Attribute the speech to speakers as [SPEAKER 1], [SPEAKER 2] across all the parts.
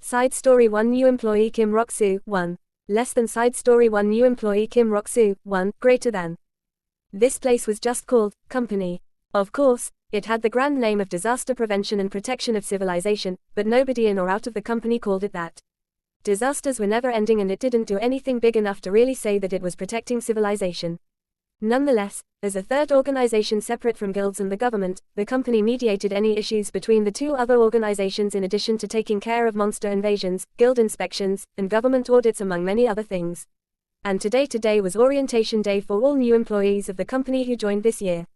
[SPEAKER 1] Side story 1 New employee Kim Rok Soo, 1. Less than side story 1 New employee Kim Rok Soo, 1. Greater than. This place was just called, company. Of course, it had the grand name of Disaster Prevention and Protection of Civilization, but nobody in or out of the company called it that. Disasters were never ending and it didn't do anything big enough to really say that it was protecting civilization. Nonetheless, as a third organization separate from guilds and the government, the company mediated any issues between the two other organizations in addition to taking care of monster invasions, guild inspections, and government audits among many other things. And today was orientation day for all new employees of the company who joined this year.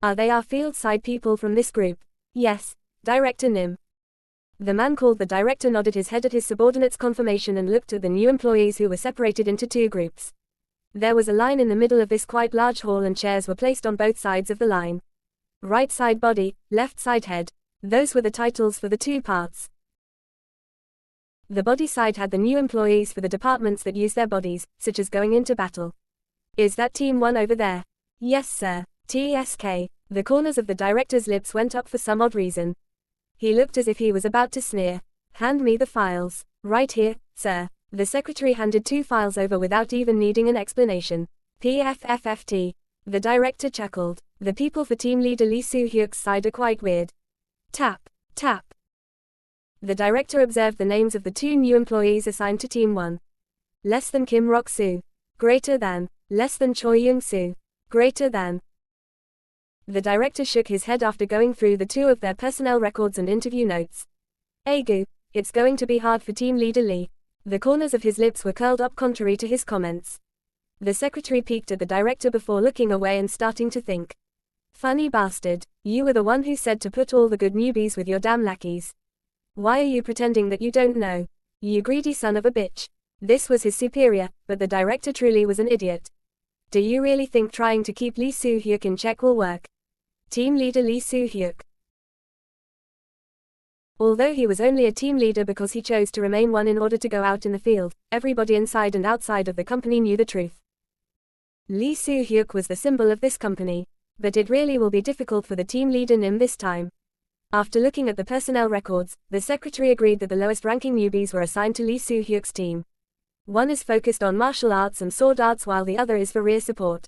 [SPEAKER 1] Are they our field side people from this group? Yes, Director Nim. The man called the director nodded his head at his subordinate's confirmation and looked at the new employees who were separated into two groups. There was a line in the middle of this quite large hall and chairs were placed on both sides of the line. Right side body, left side head. Those were the titles for the two parts. The body side had the new employees for the departments that use their bodies, such as going into battle. Is that team 1 over there? Yes sir, TSK. The corners of the director's lips went up for some odd reason. He looked as if he was about to sneer. Hand me the files. Right here, sir. The secretary handed 2 files over without even needing an explanation. PFFFT. The director chuckled. The people for team leader Lee Soo-hyuk's side are quite weird. Tap, tap. The director observed the names of the 2 new employees assigned to team 1. Less than Kim Rok Soo. Greater than. Less than Choi Young-soo. Greater than. The director shook his head after going through the 2 of their personnel records and interview notes. Agu, it's going to be hard for team leader Lee. The corners of his lips were curled up contrary to his comments. The secretary peeked at the director before looking away and starting to think. Funny bastard, you were the one who said to put all the good newbies with your damn lackeys. Why are you pretending that you don't know? You greedy son of a bitch. This was his superior, but the director truly was an idiot. Do you really think trying to keep Lee Soo-hyuk in check will work? Team leader Lee Soo-hyuk. Although he was only a team leader because he chose to remain one in order to go out in the field, everybody inside and outside of the company knew the truth. Lee Soo-hyuk was the symbol of this company, but it really will be difficult for the team leader Nim this time. After looking at the personnel records, the secretary agreed that the lowest-ranking newbies were assigned to Lee Soo-hyuk's team. One is focused on martial arts and sword arts while the other is for rear support.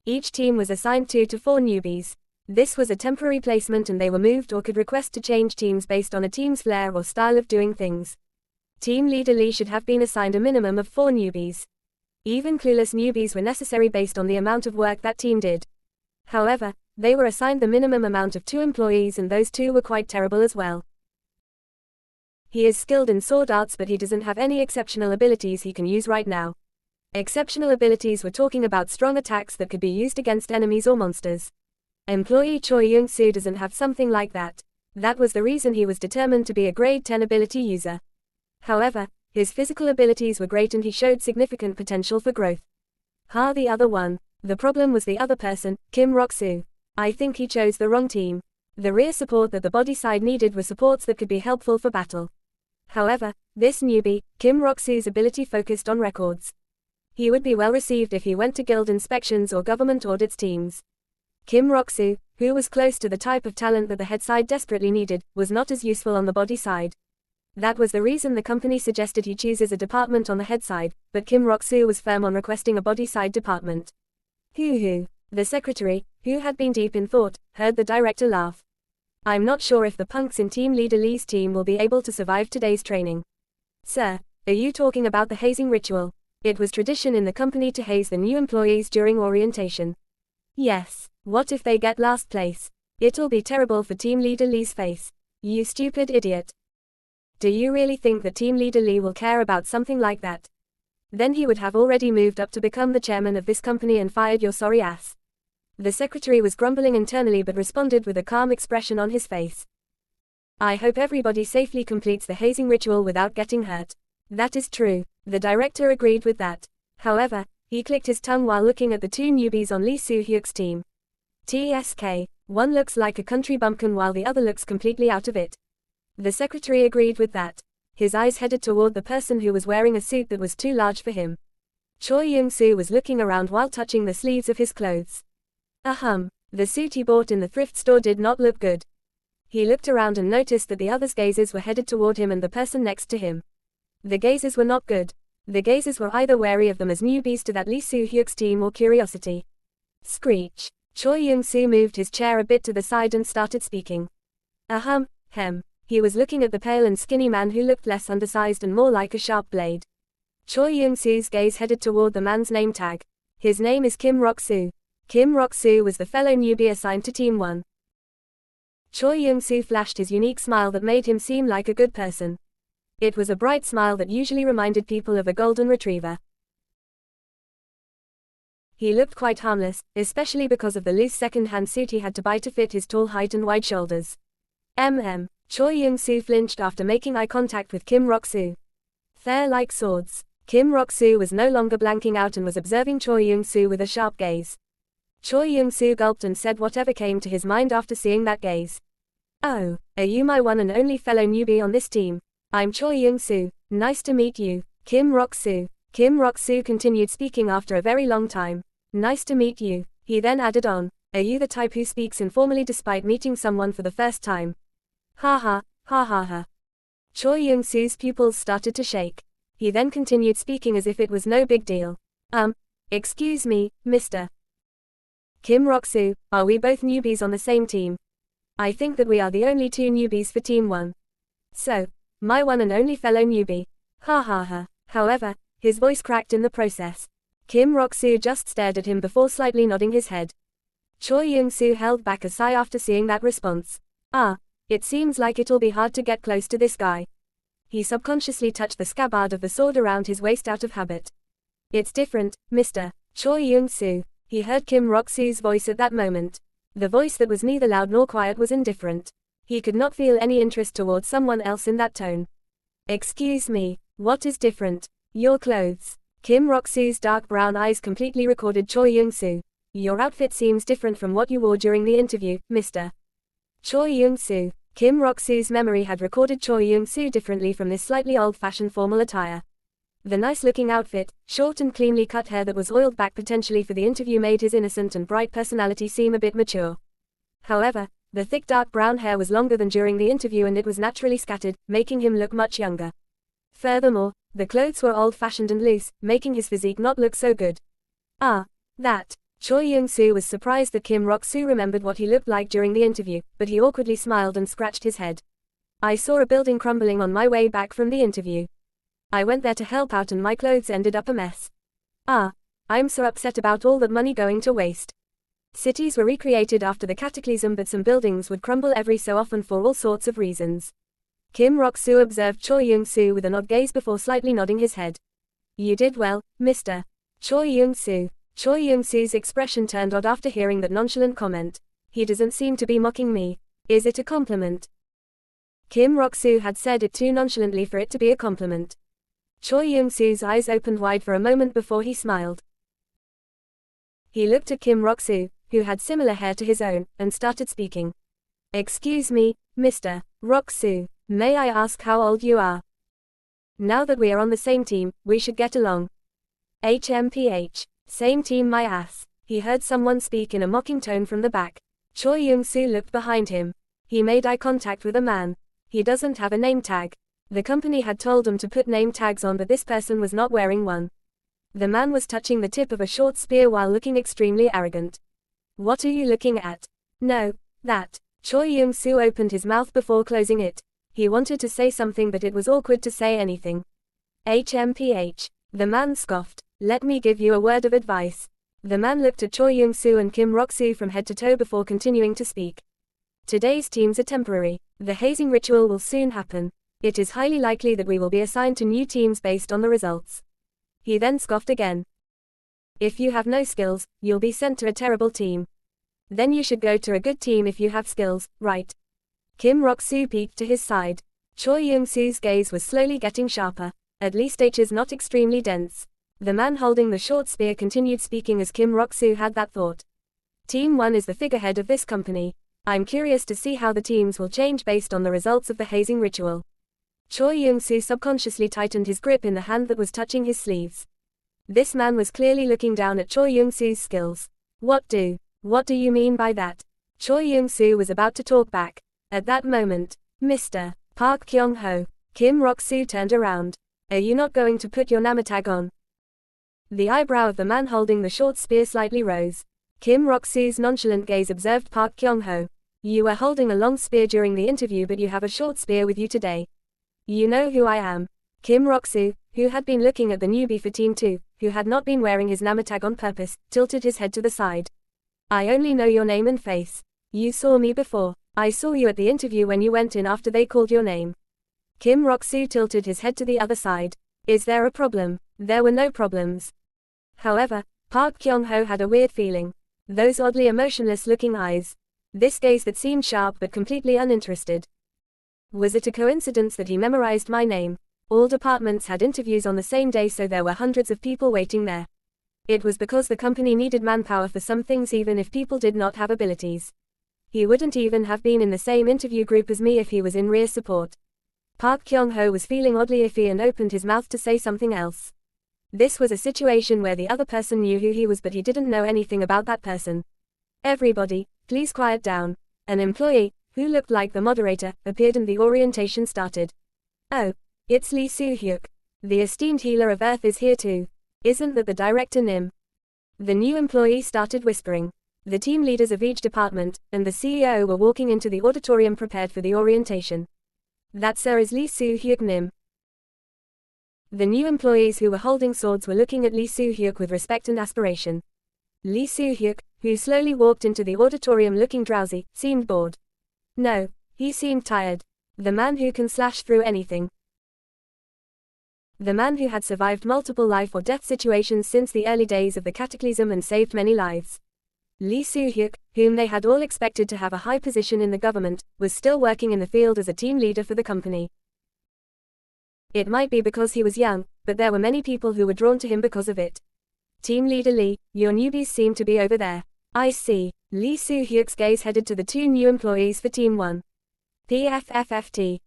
[SPEAKER 1] Each team was assigned 2 to 4 newbies. This was a temporary placement and they were moved or could request to change teams based on a team's flair or style of doing things. Team leader Lee should have been assigned a minimum of 4 newbies. Even clueless newbies were necessary based on the amount of work that team did. However, they were assigned the minimum amount of 2 employees and those 2 were quite terrible as well. He is skilled in sword arts but he doesn't have any exceptional abilities he can use right now. Exceptional abilities were talking about strong attacks that could be used against enemies or monsters. Employee Choi Young-soo doesn't have something like that. That was the reason he was determined to be a grade 10 ability user. However, his physical abilities were great and he showed significant potential for growth. The other one. The problem was the other person, Kim Rok Soo. I think he chose the wrong team. The rear support that the body side needed were supports that could be helpful for battle. However, this newbie, Kim Rok Soo's ability focused on records. He would be well received if he went to guild inspections or government audits teams. Kim Rok Soo, who was close to the type of talent that the head side desperately needed, was not as useful on the body side. That was the reason the company suggested he chooses a department on the head side, but Kim Rok Soo was firm on requesting a body side department. Hoo-hoo. The secretary, who had been deep in thought, heard the director laugh. I'm not sure if the punks in team leader Lee's team will be able to survive today's training. Sir, are you talking about the hazing ritual? It was tradition in the company to haze the new employees during orientation. Yes. What if they get last place? It'll be terrible for team leader Lee's face. You stupid idiot. Do you really think that team leader Lee will care about something like that? Then he would have already moved up to become the chairman of this company and fired your sorry ass. The secretary was grumbling internally but responded with a calm expression on his face. I hope everybody safely completes the hazing ritual without getting hurt. That is true. The director agreed with that. However, he clicked his tongue while looking at the 2 newbies on Lee Soo-hyuk's team. TSK. One looks like a country bumpkin while the other looks completely out of it. The secretary agreed with that. His eyes headed toward the person who was wearing a suit that was too large for him. Choi Young-soo was looking around while touching the sleeves of his clothes. The suit he bought in the thrift store did not look good. He looked around and noticed that the others' gazes were headed toward him and the person next to him. The gazes were not good. The gazes were either wary of them as newbies to that Lee Soo-hyuk's team or curiosity. Screech. Choi Young-soo moved his chair a bit to the side and started speaking. Hem. He was looking at the pale and skinny man who looked less undersized and more like a sharp blade. Choi Young-soo's gaze headed toward the man's name tag. His name is Kim Rok Soo. Kim Rok Soo was the fellow newbie assigned to Team 1. Choi Young-soo flashed his unique smile that made him seem like a good person. It was a bright smile that usually reminded people of a golden retriever. He looked quite harmless, especially because of the loose second-hand suit he had to buy to fit his tall height and wide shoulders. Choi Young-soo flinched after making eye contact with Kim Rok Soo. They're like swords. Kim Rok Soo was no longer blanking out and was observing Choi Young-soo with a sharp gaze. Choi Young-soo gulped and said whatever came to his mind after seeing that gaze. Oh, are you my one and only fellow newbie on this team? I'm Choi Young-soo. Nice to meet you, Kim Rok Soo. Kim Rok Soo continued speaking after a very long time. Nice to meet you. He then added on, are you the type who speaks informally despite meeting someone for the first time? Ha. Choi Young-soo's pupils started to shake. He then continued speaking as if it was no big deal. Excuse me, Mr. Kim Rok Soo, are we both newbies on the same team? I think that we are the only two newbies for Team 1. So, my one and only fellow newbie. Ha. However, his voice cracked in the process. Kim Rok Soo just stared at him before slightly nodding his head. Choi Young-soo held back a sigh after seeing that response. It seems like it'll be hard to get close to this guy. He subconsciously touched the scabbard of the sword around his waist out of habit. It's different, Mr. Choi Young-soo. He heard Kim Rok Soo's voice at that moment. The voice that was neither loud nor quiet was indifferent. He could not feel any interest towards someone else in that tone. Excuse me, what is different? Your clothes. Kim Rok Soo's dark brown eyes completely recorded Choi Young-soo. Your outfit seems different from what you wore during the interview, Mr. Choi Young-soo. Kim Rok Soo's memory had recorded Choi Young-soo differently from this slightly old-fashioned formal attire. The nice-looking outfit, short and cleanly cut hair that was oiled back potentially for the interview made his innocent and bright personality seem a bit mature. However, the thick dark brown hair was longer than during the interview and it was naturally scattered, making him look much younger. Furthermore, the clothes were old-fashioned and loose, making his physique not look so good. That. Choi Young-soo was surprised that Kim Rok Soo remembered what he looked like during the interview, but he awkwardly smiled and scratched his head. I saw a building crumbling on my way back from the interview. I went there to help out and my clothes ended up a mess. I'm so upset about all that money going to waste. Cities were recreated after the cataclysm but some buildings would crumble every so often for all sorts of reasons. Kim Rok Soo observed Choi Young-soo with an odd gaze before slightly nodding his head. You did well, Mr. Choi Young-soo. Choi Young-soo's expression turned odd after hearing that nonchalant comment. He doesn't seem to be mocking me. Is it a compliment? Kim Rok Soo had said it too nonchalantly for it to be a compliment. Choi Young-soo's eyes opened wide for a moment before he smiled. He looked at Kim Rok Soo, who had similar hair to his own, and started speaking. Excuse me, Mr. Rok Soo, may I ask how old you are? Now that we are on the same team, we should get along. HMPH. Same team my ass. He heard someone speak in a mocking tone from the back. Choi Young-soo looked behind him. He made eye contact with a man. He doesn't have a name tag. The company had told him to put name tags on but this person was not wearing one. The man was touching the tip of a short spear while looking extremely arrogant. What are you looking at? No, that. Choi Young-soo opened his mouth before closing it. He wanted to say something but it was awkward to say anything. HMPH. The man scoffed. Let me give you a word of advice. The man looked at Choi Young-soo and Kim Rok Soo from head to toe before continuing to speak. Today's teams are temporary. The hazing ritual will soon happen. It is highly likely that we will be assigned to new teams based on the results. He then scoffed again. If you have no skills, you'll be sent to a terrible team. Then you should go to a good team if you have skills, right? Kim Rok Soo peeked to his side. Choi Young-soo's gaze was slowly getting sharper. At least H is not extremely dense. The man holding the short spear continued speaking as Kim Rok Soo had that thought. Team 1 is the figurehead of this company. I'm curious to see how the teams will change based on the results of the hazing ritual. Choi Young-soo subconsciously tightened his grip in the hand that was touching his sleeves. This man was clearly looking down at Choi Young-soo's skills. What do you mean by that? Choi Young-soo was about to talk back. At that moment, Mr. Park Kyung-ho, Kim Rok Soo turned around. Are you not going to put your namatag on? The eyebrow of the man holding the short spear slightly rose. Kim Rok Soo's nonchalant gaze observed Park Kyung-ho. You were holding a long spear during the interview, but you have a short spear with you today. You know who I am. Kim Rok Soo, who had been looking at the newbie for Team 2, who had not been wearing his namatag on purpose, tilted his head to the side. I only know your name and face. You saw me before. I saw you at the interview when you went in after they called your name. Kim Rok Soo tilted his head to the other side. Is there a problem? There were no problems. However, Park Kyung-ho had a weird feeling. Those oddly emotionless-looking eyes. This gaze that seemed sharp but completely uninterested. Was it a coincidence that he memorized my name? All departments had interviews on the same day, so there were hundreds of people waiting there. It was because the company needed manpower for some things even if people did not have abilities. He wouldn't even have been in the same interview group as me if he was in rear support. Park Kyung-ho was feeling oddly iffy and opened his mouth to say something else. This was a situation where the other person knew who he was, but he didn't know anything about that person. Everybody, please quiet down. An employee, who looked like the moderator, appeared and the orientation started. Oh, it's Lee Soo-hyuk. The esteemed healer of Earth is here too. Isn't that the director Nim? The new employee started whispering. The team leaders of each department, and the CEO were walking into the auditorium prepared for the orientation. That sir is Lee Soo-hyuk Nim. The new employees who were holding swords were looking at Lee Soo-hyuk with respect and aspiration. Lee Soo-hyuk, who slowly walked into the auditorium looking drowsy, seemed bored. No, he seemed tired. The man who can slash through anything. The man who had survived multiple life or death situations since the early days of the cataclysm and saved many lives. Lee Soo-hyuk, whom they had all expected to have a high position in the government, was still working in the field as a team leader for the company. It might be because he was young, but there were many people who were drawn to him because of it. Team leader Lee, your newbies seem to be over there. I see. Lee Soo-hyuk's gaze headed to the two new employees for Team 1. PFFFT.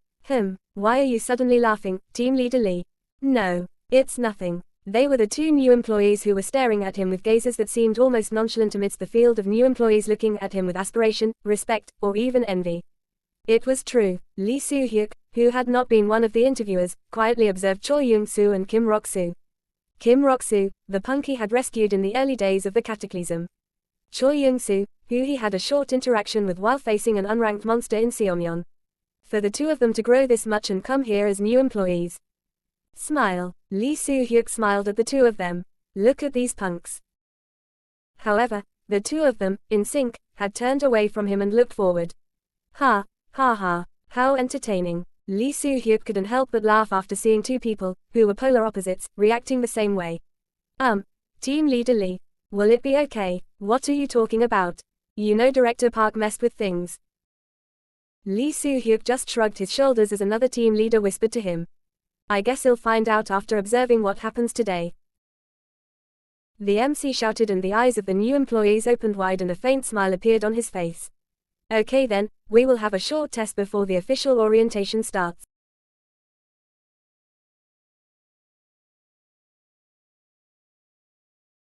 [SPEAKER 1] Why are you suddenly laughing, Team leader Lee? No, it's nothing. They were the two new employees who were staring at him with gazes that seemed almost nonchalant amidst the field of new employees looking at him with aspiration, respect, or even envy. It was true. Lee Soo-hyuk, who had not been one of the interviewers, quietly observed Choi Young-soo and Kim Rok Soo. Kim Rok Soo, the punk he had rescued in the early days of the cataclysm. Choi Young-soo, who he had a short interaction with while facing an unranked monster in Seomyeon. For the two of them to grow this much and come here as new employees. Smile. Lee Soo-hyuk smiled at the two of them. Look at these punks. However, the two of them, in sync, had turned away from him and looked forward. Ha, ha ha, how entertaining. Lee Soo-hyuk couldn't help but laugh after seeing two people, who were polar opposites, reacting the same way. Team leader Lee. Will it be okay? What are you talking about? You know Director Park messed with things. Lee Soo-hyuk just shrugged his shoulders as another team leader whispered to him. I guess he'll find out after observing what happens today. The MC shouted and the eyes of the new employees opened wide and a faint smile appeared on his face. Okay then, we will have a short test before the official orientation starts.